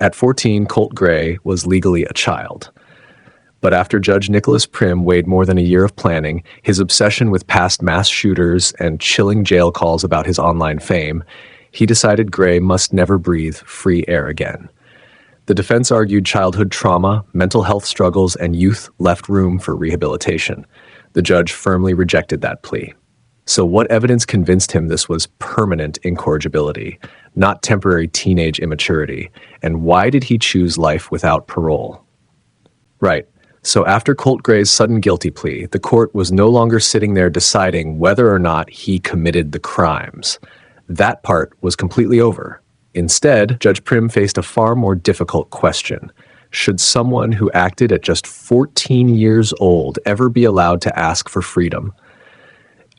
At 14, Colt Gray was legally a child. But after Judge Nicholas Prim weighed more than a year of planning, his obsession with past mass shooters and chilling jail calls about his online fame, he decided Gray must never breathe free air again. The defense argued childhood trauma, mental health struggles, and youth left room for rehabilitation. The judge firmly rejected that plea. So what evidence convinced him this was permanent incorrigibility, not temporary teenage immaturity? And why did he choose life without parole? Right. So after Colt Gray's sudden guilty plea, the court was no longer sitting there deciding whether or not he committed the crimes. That part was completely over. Instead, Judge Prim faced a far more difficult question. Should someone who acted at just 14 years old ever be allowed to ask for freedom?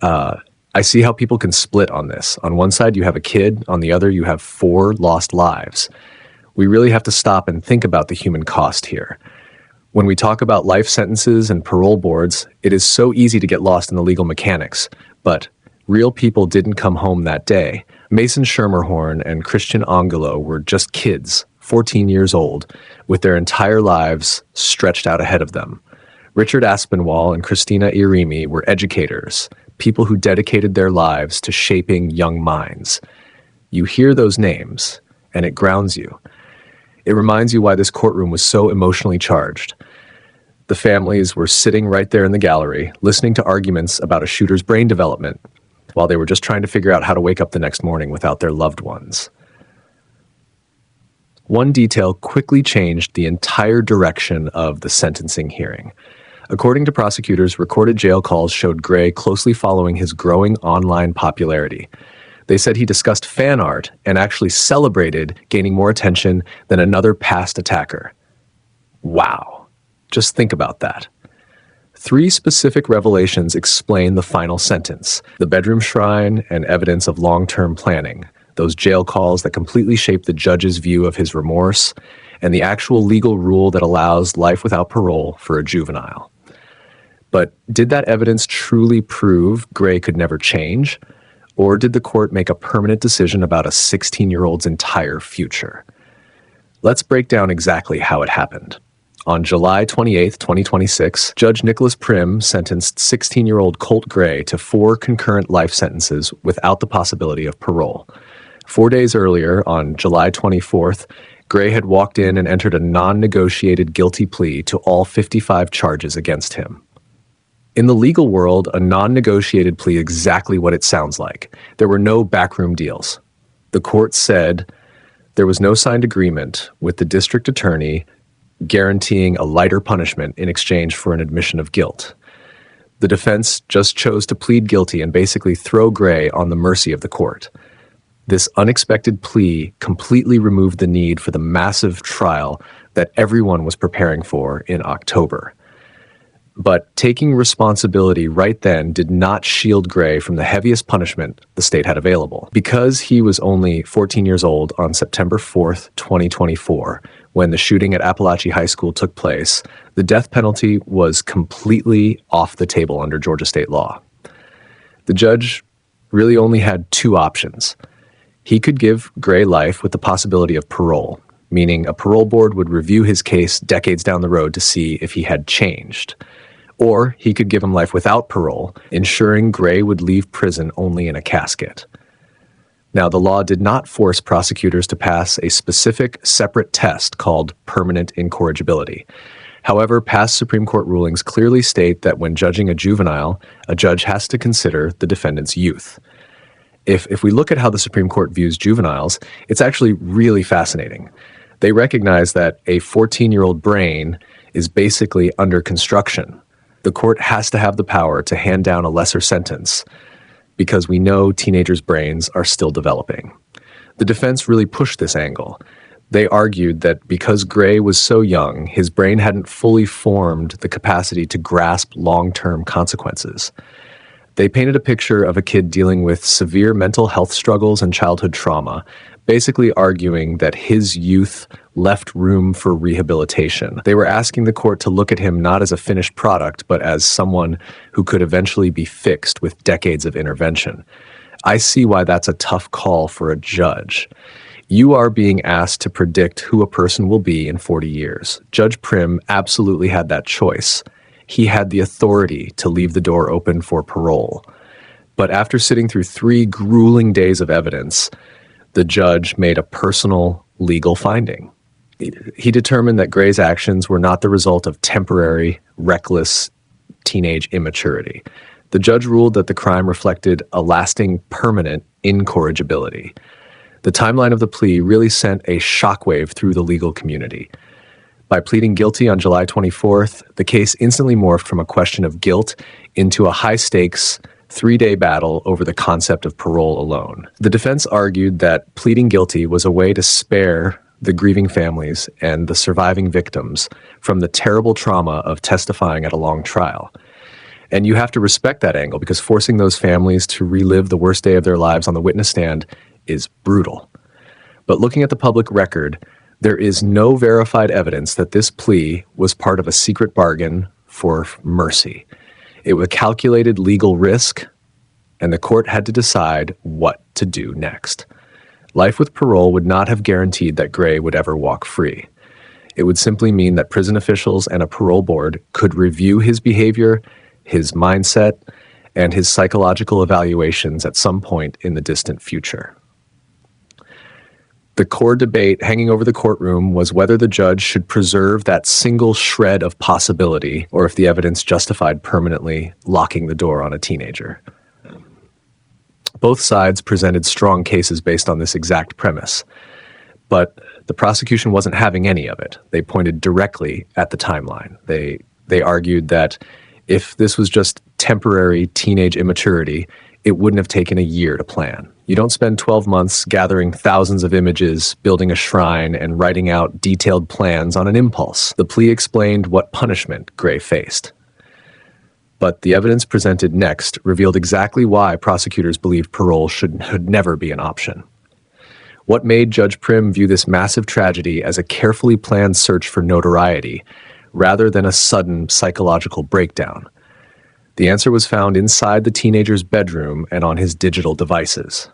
I see how people can split on this. On one side, you have a kid. On the other, you have 4 lost lives. We really have to stop and think about the human cost here. When we talk about life sentences and parole boards, it is so easy to get lost in the legal mechanics. But real people didn't come home that day. Mason Schermerhorn and Christian Angelo were just kids, 14 years old, with their entire lives stretched out ahead of them. Richard Aspinwall and Christina Irimi were educators, people who dedicated their lives to shaping young minds. You hear those names, and it grounds you. It reminds you why this courtroom was so emotionally charged. The families were sitting right there in the gallery, listening to arguments about a shooter's brain development, while they were just trying to figure out how to wake up the next morning without their loved ones. One detail quickly changed the entire direction of the sentencing hearing. According to prosecutors, recorded jail calls showed Gray closely following his growing online popularity. They said he discussed fan art and actually celebrated gaining more attention than another past attacker. Wow. Just think about that. 3 specific revelations explain the final sentence: the bedroom shrine and evidence of long-term planning, those jail calls that completely shaped the judge's view of his remorse, and the actual legal rule that allows life without parole for a juvenile. But did that evidence truly prove Gray could never change? Or did the court make a permanent decision about a 16-year-old's entire future? Let's break down exactly how it happened. On July 28, 2026, Judge Nicholas Prim sentenced 16-year-old Colt Gray to 4 concurrent life sentences without the possibility of parole. 4 days earlier, on July 24th, Gray had walked in and entered a non-negotiated guilty plea to all 55 charges against him. In the legal world, a non-negotiated plea is exactly what it sounds like. There were no backroom deals. The court said there was no signed agreement with the district attorney guaranteeing a lighter punishment in exchange for an admission of guilt. The defense just chose to plead guilty and basically throw Gray on the mercy of the court. This unexpected plea completely removed the need for the massive trial that everyone was preparing for in October. But taking responsibility right then did not shield Gray from the heaviest punishment the state had available. Because he was only 14 years old on September 4th, 2024, when the shooting at Apalachee High School took place, the death penalty was completely off the table under Georgia state law. The judge really only had 2 options. He could give Gray life with the possibility of parole, meaning a parole board would review his case decades down the road to see if he had changed. Or he could give him life without parole, ensuring Gray would leave prison only in a casket. Now, the law did not force prosecutors to pass a specific separate test called permanent incorrigibility. However, past Supreme Court rulings clearly state that when judging a juvenile, a judge has to consider the defendant's youth. If we look at how the Supreme Court views juveniles, it's actually really fascinating. They recognize that a 14-year-old brain is basically under construction. The court has to have the power to hand down a lesser sentence because we know teenagers' brains are still developing. The defense really pushed this angle. They argued that because Gray was so young, his brain hadn't fully formed the capacity to grasp long-term consequences. They painted a picture of a kid dealing with severe mental health struggles and childhood trauma, basically arguing that his youth left room for rehabilitation. They were asking the court to look at him not as a finished product, but as someone who could eventually be fixed with decades of intervention. I see why that's a tough call for a judge. You are being asked to predict who a person will be in 40 years. Judge Prim absolutely had that choice. He had the authority to leave the door open for parole. But after sitting through 3 grueling days of evidence, the judge made a personal legal finding. He determined that Gray's actions were not the result of temporary, reckless teenage immaturity. The judge ruled that the crime reflected a lasting, permanent incorrigibility. The timeline of the plea really sent a shockwave through the legal community. By pleading guilty on July 24th, the case instantly morphed from a question of guilt into a high-stakes, 3-day battle over the concept of parole alone. The defense argued that pleading guilty was a way to spare the grieving families and the surviving victims from the terrible trauma of testifying at a long trial. And you have to respect that angle, because forcing those families to relive the worst day of their lives on the witness stand is brutal. But looking at the public record, there is no verified evidence that this plea was part of a secret bargain for mercy. It was a calculated legal risk, and the court had to decide what to do next. Life with parole would not have guaranteed that Gray would ever walk free. It would simply mean that prison officials and a parole board could review his behavior, his mindset, and his psychological evaluations at some point in the distant future. The core debate hanging over the courtroom was whether the judge should preserve that single shred of possibility, or if the evidence justified permanently locking the door on a teenager. Both sides presented strong cases based on this exact premise, but the prosecution wasn't having any of it. They pointed directly at the timeline. They argued that if this was just temporary teenage immaturity, it wouldn't have taken a year to plan. You don't spend 12 months gathering thousands of images, building a shrine, and writing out detailed plans on an impulse. The plea explained what punishment Gray faced. But the evidence presented next revealed exactly why prosecutors believed parole should never be an option. What made Judge Prim view this massive tragedy as a carefully planned search for notoriety, rather than a sudden psychological breakdown? The answer was found inside the teenager's bedroom and on his digital devices.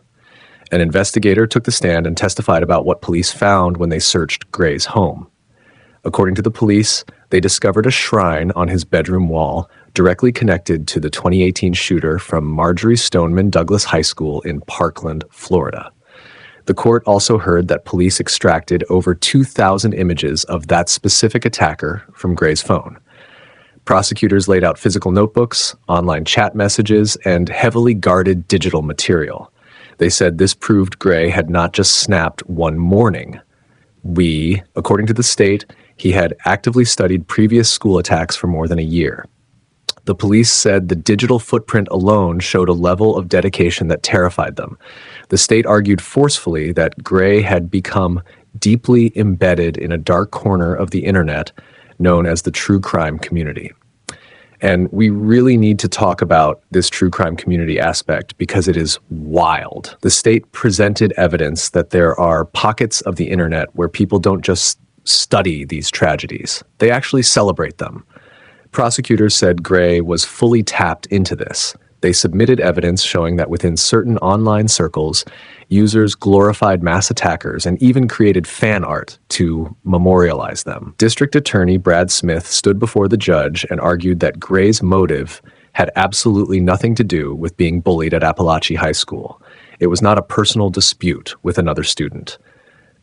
An investigator took the stand and testified about what police found when they searched Gray's home. According to the police, they discovered a shrine on his bedroom wall directly connected to the 2018 shooter from Marjorie Stoneman Douglas High School in Parkland, Florida. The court also heard that police extracted over 2,000 images of that specific attacker from Gray's phone. Prosecutors laid out physical notebooks, online chat messages, and heavily guarded digital material. They said this proved Gray had not just snapped one morning. According to the state, he had actively studied previous school attacks for more than a year. The police said the digital footprint alone showed a level of dedication that terrified them. The state argued forcefully that Gray had become deeply embedded in a dark corner of the internet known as the true crime community. And we really need to talk about this true crime community aspect because it is wild. The state presented evidence that there are pockets of the internet where people don't just study these tragedies, they actually celebrate them. Prosecutors said Gray was fully tapped into this. They submitted evidence showing that within certain online circles, users glorified mass attackers and even created fan art to memorialize them. District Attorney Brad Smith stood before the judge and argued that Gray's motive had absolutely nothing to do with being bullied at Apalachee High School. It was not a personal dispute with another student.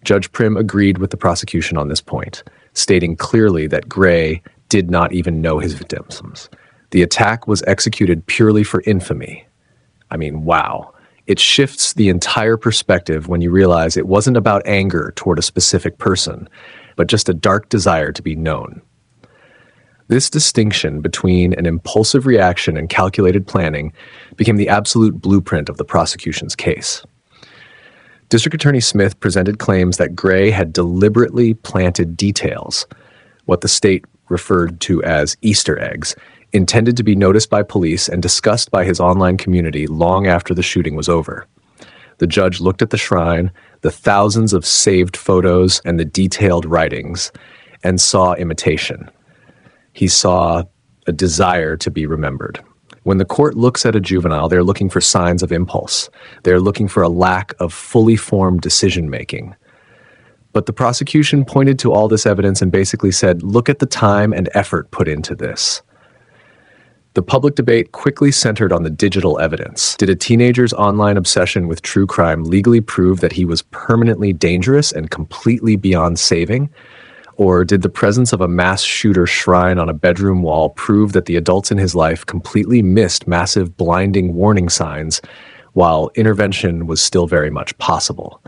Judge Prim agreed with the prosecution on this point, stating clearly that Gray did not even know his victims. The attack was executed purely for infamy. I mean, wow. It shifts the entire perspective when you realize it wasn't about anger toward a specific person, but just a dark desire to be known. This distinction between an impulsive reaction and calculated planning became the absolute blueprint of the prosecution's case. District Attorney Smith presented claims that Gray had deliberately planted details, what the state referred to as Easter eggs, intended to be noticed by police and discussed by his online community long after the shooting was over. The judge looked at the shrine, the thousands of saved photos, and the detailed writings, and saw imitation. He saw a desire to be remembered. When the court looks at a juvenile, they're looking for signs of impulse. They're looking for a lack of fully formed decision-making. But the prosecution pointed to all this evidence and basically said, look at the time and effort put into this. The public debate quickly centered on the digital evidence. Did a teenager's online obsession with true crime legally prove that he was permanently dangerous and completely beyond saving? Or did the presence of a mass shooter shrine on a bedroom wall prove that the adults in his life completely missed massive blinding warning signs while intervention was still very much possible?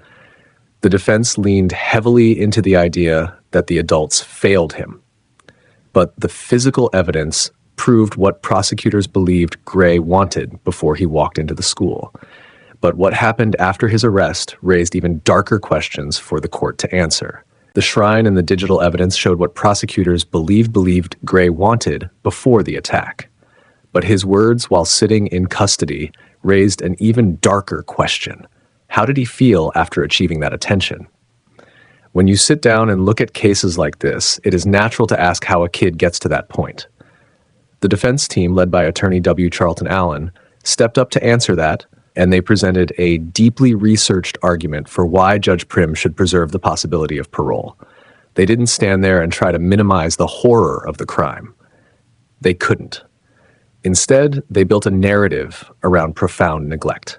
The defense leaned heavily into the idea that the adults failed him. But the physical evidence proved what prosecutors believed Gray wanted before he walked into the school. But what happened after his arrest raised even darker questions for the court to answer. The shrine and the digital evidence showed what prosecutors believed Gray wanted before the attack. But his words while sitting in custody raised an even darker question. How did he feel after achieving that attention? When you sit down and look at cases like this, it is natural to ask how a kid gets to that point. The defense team, led by attorney W. Charlton Allen, stepped up to answer that, and they presented a deeply researched argument for why Judge Prim should preserve the possibility of parole. They didn't stand there and try to minimize the horror of the crime. They couldn't. Instead, they built a narrative around profound neglect.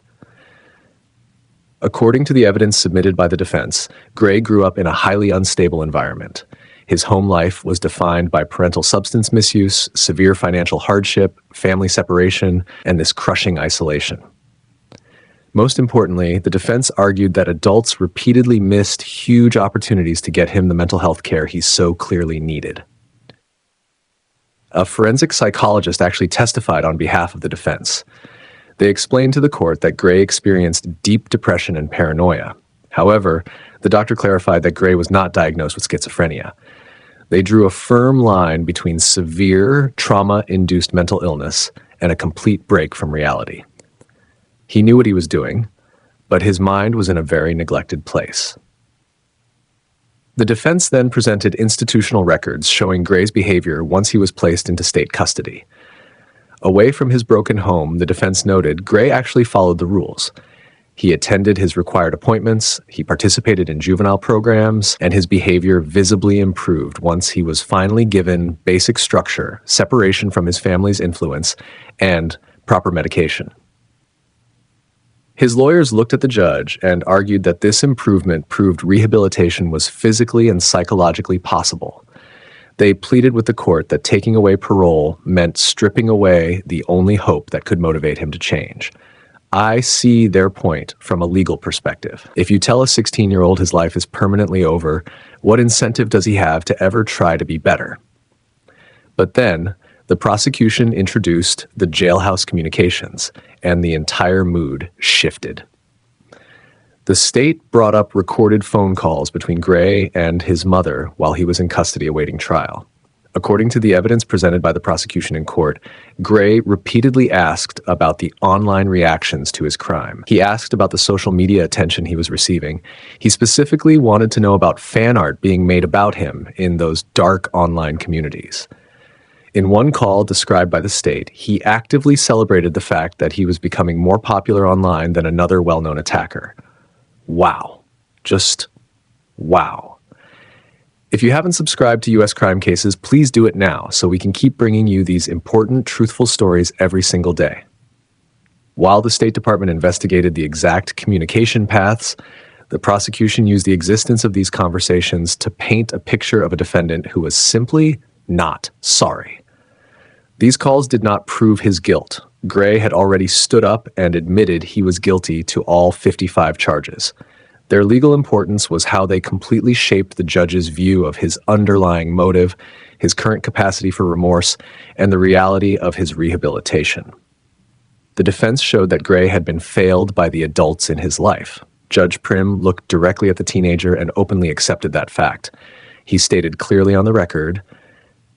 According to the evidence submitted by the defense, Gray grew up in a highly unstable environment. His home life was defined by parental substance misuse, severe financial hardship, family separation, and this crushing isolation. Most importantly, the defense argued that adults repeatedly missed huge opportunities to get him the mental health care he so clearly needed. A forensic psychologist actually testified on behalf of the defense. They explained to the court that Gray experienced deep depression and paranoia. However, the doctor clarified that Gray was not diagnosed with schizophrenia. They drew a firm line between severe trauma-induced mental illness and a complete break from reality. He knew what he was doing, but his mind was in a very neglected place. The defense then presented institutional records showing Gray's behavior once he was placed into state custody. Away from his broken home, the defense noted Gray actually followed the rules. He attended his required appointments, he participated in juvenile programs, and his behavior visibly improved once he was finally given basic structure, separation from his family's influence, and proper medication. His lawyers looked at the judge and argued that this improvement proved rehabilitation was physically and psychologically possible. They pleaded with the court that taking away parole meant stripping away the only hope that could motivate him to change. I see their point from a legal perspective. If you tell a 16-year-old his life is permanently over, what incentive does he have to ever try to be better? But then, the prosecution introduced the jailhouse communications, and the entire mood shifted. The state brought up recorded phone calls between Gray and his mother while he was in custody awaiting trial. According to the evidence presented by the prosecution in court, Gray repeatedly asked about the online reactions to his crime. He asked about the social media attention he was receiving. He specifically wanted to know about fan art being made about him in those dark online communities. In one call described by the state, he actively celebrated the fact that he was becoming more popular online than another well-known attacker. Wow. Just wow. If you haven't subscribed to U.S. Crime Cases, please do it now so we can keep bringing you these important, truthful stories every single day. While the State Department investigated the exact communication paths, the prosecution used the existence of these conversations to paint a picture of a defendant who was simply not sorry. These calls did not prove his guilt. Gray had already stood up and admitted he was guilty to all 55 charges. Their legal importance was how they completely shaped the judge's view of his underlying motive, his current capacity for remorse, and the reality of his rehabilitation. The defense showed that Gray had been failed by the adults in his life. Judge Prim looked directly at the teenager and openly accepted that fact. He stated clearly on the record,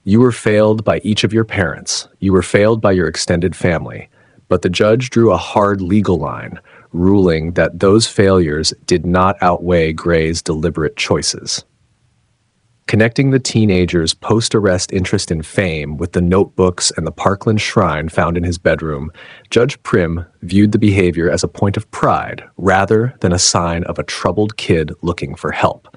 "You were failed by each of your parents. You were failed by your extended family." But the judge drew a hard legal line, ruling that those failures did not outweigh Gray's deliberate choices. Connecting the teenager's post-arrest interest in fame with the notebooks and the Parkland shrine found in his bedroom, Judge Prim viewed the behavior as a point of pride rather than a sign of a troubled kid looking for help.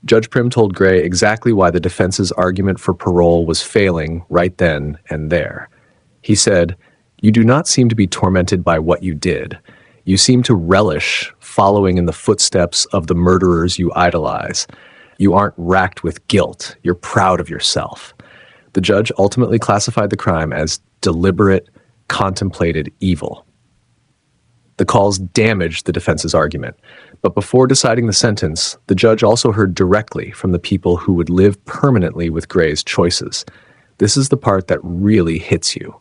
Judge Prim told Gray exactly why the defense's argument for parole was failing right then and there. He said, "You do not seem to be tormented by what you did. You seem to relish following in the footsteps of the murderers you idolize. You aren't racked with guilt. You're proud of yourself." The judge ultimately classified the crime as deliberate, contemplated evil. The calls damaged the defense's argument, but before deciding the sentence, the judge also heard directly from the people who would live permanently with Gray's choices. This is the part that really hits you.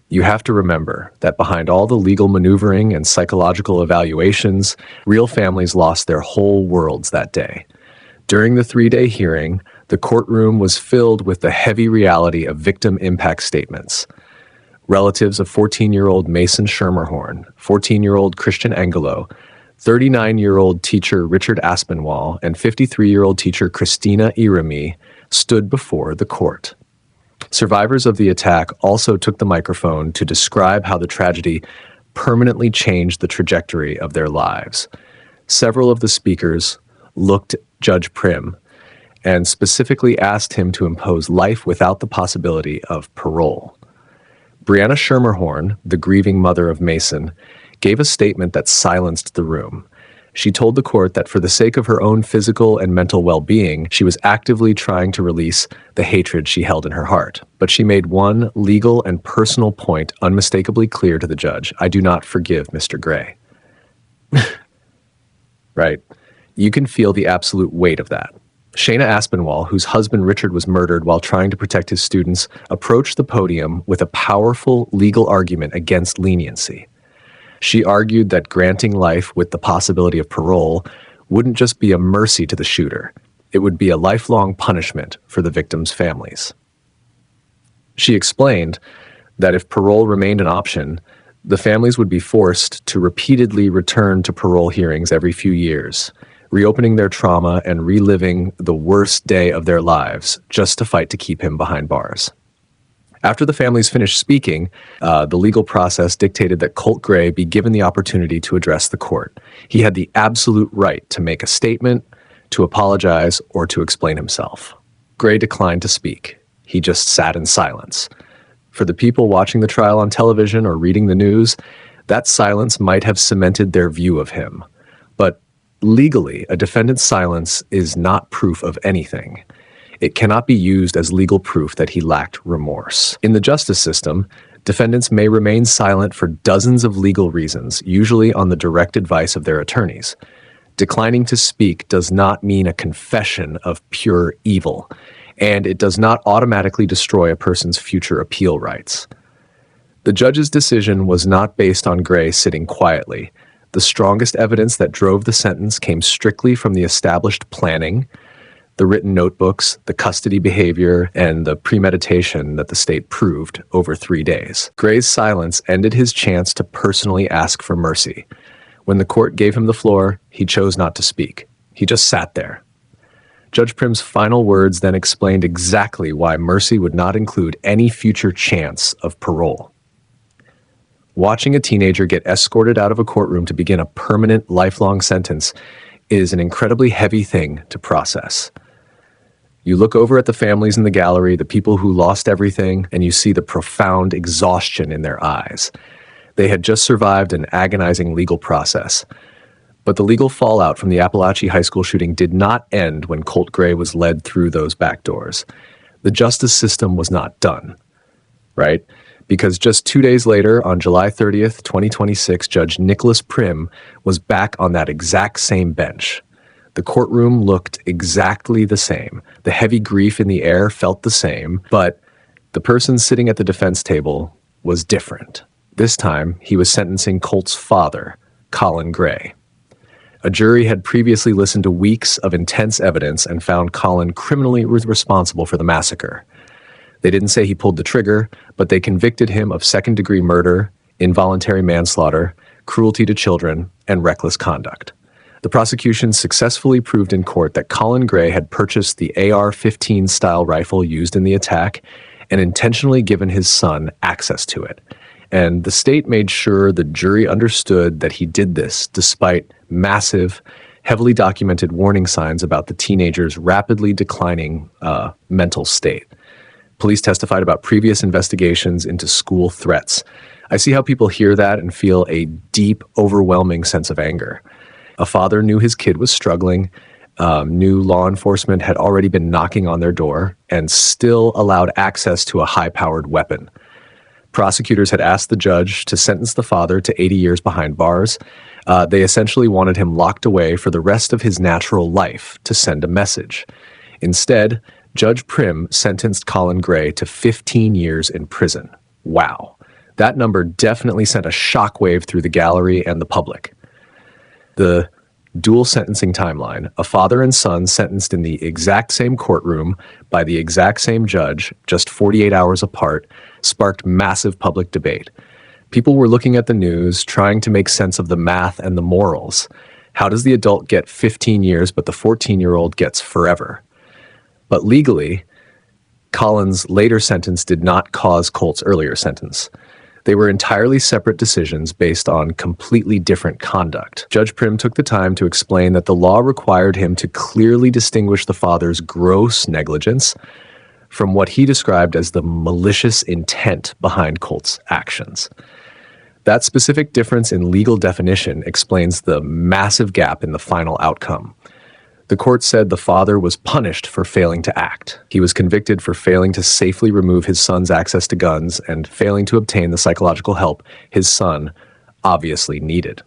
You have to remember that behind all the legal maneuvering and psychological evaluations, real families lost their whole worlds that day. During the 3-day hearing, the courtroom was filled with the heavy reality of victim impact statements. Relatives of 14-year-old Mason Schermerhorn, 14-year-old Christian Angelo, 39-year-old teacher Richard Aspinwall, and 53-year-old teacher Christina Irami stood before the court. Survivors of the attack also took the microphone to describe how the tragedy permanently changed the trajectory of their lives. Several of the speakers looked at Judge Prim and specifically asked him to impose life without the possibility of parole. Brianna Schermerhorn, the grieving mother of Mason, gave a statement that silenced the room. She told the court that for the sake of her own physical and mental well-being, she was actively trying to release the hatred she held in her heart. But she made one legal and personal point unmistakably clear to the judge: "I do not forgive Mr. Gray." Right? You can feel the absolute weight of that. Shayna Aspinwall, whose husband Richard was murdered while trying to protect his students, approached the podium with a powerful legal argument against leniency. She argued that granting life with the possibility of parole wouldn't just be a mercy to the shooter, it would be a lifelong punishment for the victims' families. She explained that if parole remained an option, the families would be forced to repeatedly return to parole hearings every few years, reopening their trauma and reliving the worst day of their lives just to fight to keep him behind bars. After the families finished speaking, the legal process dictated that Colt Gray be given the opportunity to address the court. He had the absolute right to make a statement, to apologize, or to explain himself. Gray declined to speak. He just sat in silence. For the people watching the trial on television or reading the news, that silence might have cemented their view of him. But legally, a defendant's silence is not proof of anything. It cannot be used as legal proof that he lacked remorse. In the justice system, defendants may remain silent for dozens of legal reasons, usually on the direct advice of their attorneys. Declining to speak does not mean a confession of pure evil, and it does not automatically destroy a person's future appeal rights. The judge's decision was not based on Gray sitting quietly. The strongest evidence that drove the sentence came strictly from the established planning, the written notebooks, the custody behavior, and the premeditation that the state proved over 3 days. Gray's silence ended his chance to personally ask for mercy. When the court gave him the floor, he chose not to speak. He just sat there. Judge Prim's final words then explained exactly why mercy would not include any future chance of parole. Watching a teenager get escorted out of a courtroom to begin a permanent, lifelong sentence is an incredibly heavy thing to process. You look over at the families in the gallery, the people who lost everything, and you see the profound exhaustion in their eyes. They had just survived an agonizing legal process. But the legal fallout from the Apalachee high school shooting did not end when Colt Gray was led through those back doors. The justice system was not done, right? Because just 2 days later, on July 30th, 2026, Judge Nicholas Prim was back on that exact same bench. The courtroom looked exactly the same. The heavy grief in the air felt the same, but the person sitting at the defense table was different. This time, he was sentencing Colt's father, Colin Gray. A jury had previously listened to weeks of intense evidence and found Colin criminally responsible for the massacre. They didn't say he pulled the trigger, but they convicted him of second-degree murder, involuntary manslaughter, cruelty to children, and reckless conduct. The prosecution successfully proved in court that Colin Gray had purchased the AR-15 style rifle used in the attack and intentionally given his son access to it. And the state made sure the jury understood that he did this despite massive, heavily documented warning signs about the teenager's rapidly declining mental state. Police testified about previous investigations into school threats. I see how people hear that and feel a deep, overwhelming sense of anger. A father knew his kid was struggling, knew law enforcement had already been knocking on their door, and still allowed access to a high-powered weapon. Prosecutors had asked the judge to sentence the father to 80 years behind bars. They essentially wanted him locked away for the rest of his natural life to send a message. Instead, Judge Prim sentenced Colin Gray to 15 years in prison. Wow. That number definitely sent a shockwave through the gallery and the public. The dual sentencing timeline, a father and son sentenced in the exact same courtroom by the exact same judge, just 48 hours apart, sparked massive public debate. People were looking at the news, trying to make sense of the math and the morals. How does the adult get 15 years, but the 14-year-old gets forever? But legally, Colin's later sentence did not cause Colt's earlier sentence. They were entirely separate decisions based on completely different conduct. Judge Prim took the time to explain that the law required him to clearly distinguish the father's gross negligence from what he described as the malicious intent behind Colt's actions. That specific difference in legal definition explains the massive gap in the final outcome. The court said the father was punished for failing to act. He was convicted for failing to safely remove his son's access to guns and failing to obtain the psychological help his son obviously needed.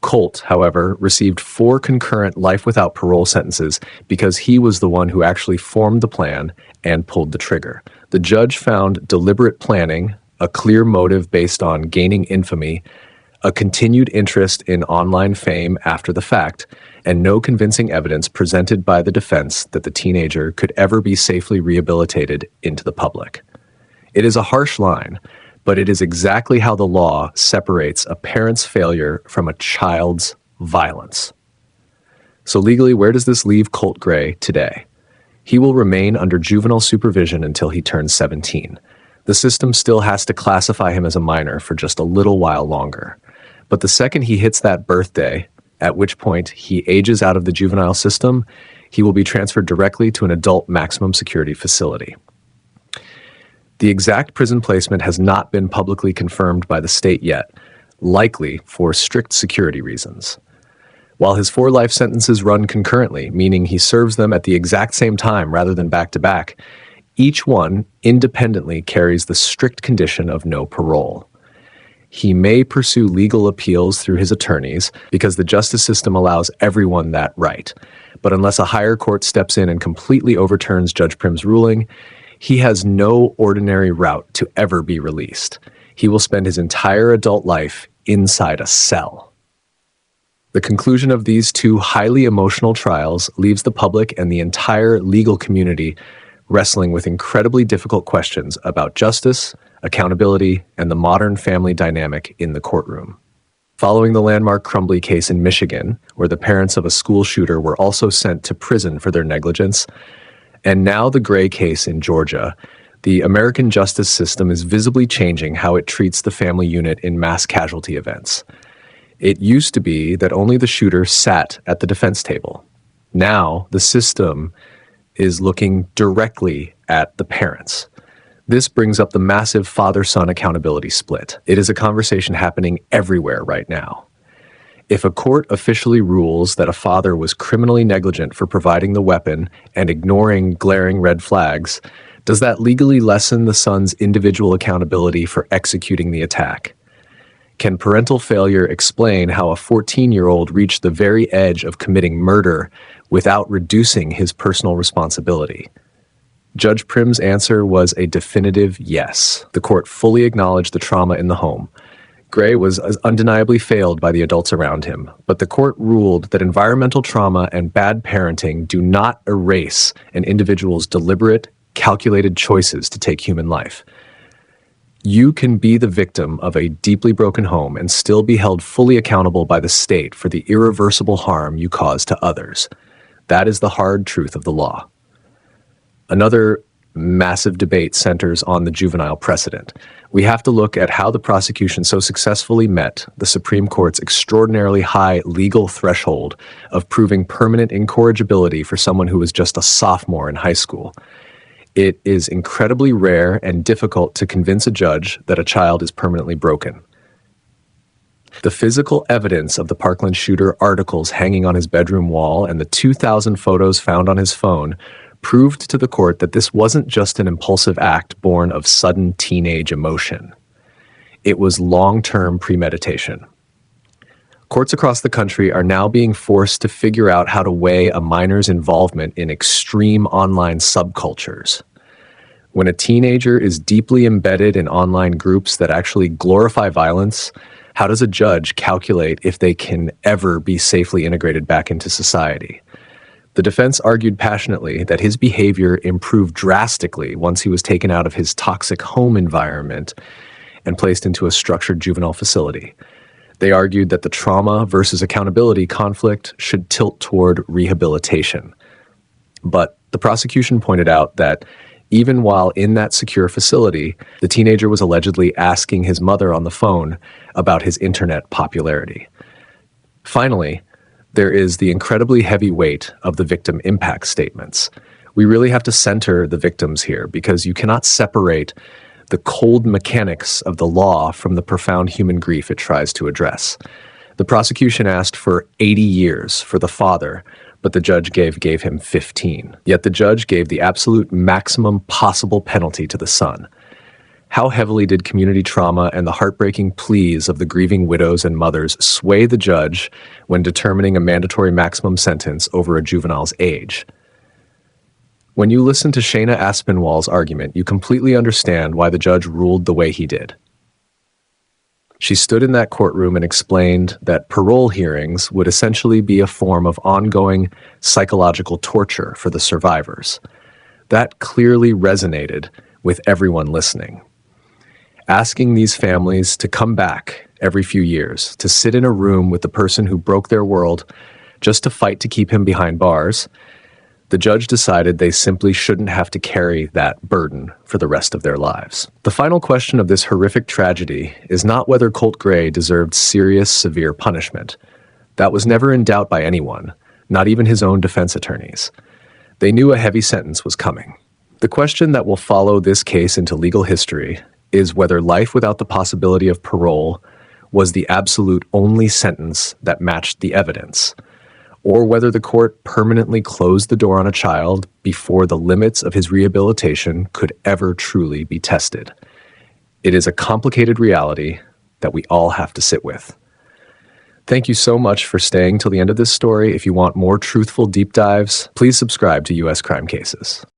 Colt, however, received 4 concurrent life without parole sentences because he was the one who actually formed the plan and pulled the trigger. The judge found deliberate planning, a clear motive based on gaining infamy, a continued interest in online fame after the fact, and no convincing evidence presented by the defense that the teenager could ever be safely rehabilitated into the public. It is a harsh line, but it is exactly how the law separates a parent's failure from a child's violence. So legally, where does this leave Colt Gray today? He will remain under juvenile supervision until he turns 17. The system still has to classify him as a minor for just a little while longer. But the second he hits that birthday, at which point he ages out of the juvenile system, he will be transferred directly to an adult maximum security facility. The exact prison placement has not been publicly confirmed by the state yet, likely for strict security reasons. While his 4 life sentences run concurrently, meaning he serves them at the exact same time rather than back to back, each one independently carries the strict condition of no parole. He may pursue legal appeals through his attorneys because the justice system allows everyone that right. But unless a higher court steps in and completely overturns Judge Prim's ruling, he has no ordinary route to ever be released. He will spend his entire adult life inside a cell. The conclusion of these 2 highly emotional trials leaves the public and the entire legal community wrestling with incredibly difficult questions about justice, accountability, and the modern family dynamic in the courtroom. Following the landmark Crumbly case in Michigan, where the parents of a school shooter were also sent to prison for their negligence, and now the Gray case in Georgia, the American justice system is visibly changing how it treats the family unit in mass casualty events. It used to be that only the shooter sat at the defense table. Now, the system is looking directly at the parents. This brings up the massive father-son accountability split. It is a conversation happening everywhere right now. If a court officially rules that a father was criminally negligent for providing the weapon and ignoring glaring red flags, does that legally lessen the son's individual accountability for executing the attack? Can parental failure explain how a 14-year-old reached the very edge of committing murder without reducing his personal responsibility? Judge Prim's answer was a definitive yes. The court fully acknowledged the trauma in the home. Gray was undeniably failed by the adults around him, but the court ruled that environmental trauma and bad parenting do not erase an individual's deliberate, calculated choices to take human life. You can be the victim of a deeply broken home and still be held fully accountable by the state for the irreversible harm you cause to others. That is the hard truth of the law. Another massive debate centers on the juvenile precedent. We have to look at how the prosecution so successfully met the Supreme Court's extraordinarily high legal threshold of proving permanent incorrigibility for someone who was just a sophomore in high school. It is incredibly rare and difficult to convince a judge that a child is permanently broken. The physical evidence of the Parkland shooter articles hanging on his bedroom wall and the 2,000 photos found on his phone proved to the court that this wasn't just an impulsive act born of sudden teenage emotion. It was long-term premeditation. Courts across the country are now being forced to figure out how to weigh a minor's involvement in extreme online subcultures. When a teenager is deeply embedded in online groups that actually glorify violence, how does a judge calculate if they can ever be safely integrated back into society? The defense argued passionately that his behavior improved drastically once he was taken out of his toxic home environment and placed into a structured juvenile facility. They argued that the trauma versus accountability conflict should tilt toward rehabilitation. But the prosecution pointed out that even while in that secure facility, the teenager was allegedly asking his mother on the phone about his internet popularity. Finally, there is the incredibly heavy weight of the victim impact statements. We really have to center the victims here because you cannot separate the cold mechanics of the law from the profound human grief it tries to address. The prosecution asked for 80 years for the father, but the judge gave him 15. Yet the judge gave the absolute maximum possible penalty to the son. How heavily did community trauma and the heartbreaking pleas of the grieving widows and mothers sway the judge when determining a mandatory maximum sentence over a juvenile's age? When you listen to Shayna Aspinwall's argument, you completely understand why the judge ruled the way he did. She stood in that courtroom and explained that parole hearings would essentially be a form of ongoing psychological torture for the survivors. That clearly resonated with everyone listening. Asking these families to come back every few years, to sit in a room with the person who broke their world just to fight to keep him behind bars, the judge decided they simply shouldn't have to carry that burden for the rest of their lives. The final question of this horrific tragedy is not whether Colt Gray deserved serious, severe punishment. That was never in doubt by anyone, not even his own defense attorneys. They knew a heavy sentence was coming. The question that will follow this case into legal history is whether life without the possibility of parole was the absolute only sentence that matched the evidence, or whether the court permanently closed the door on a child before the limits of his rehabilitation could ever truly be tested. It is a complicated reality that we all have to sit with. Thank you so much for staying till the end of this story. If you want more truthful deep dives, please subscribe to U.S. Crime Cases.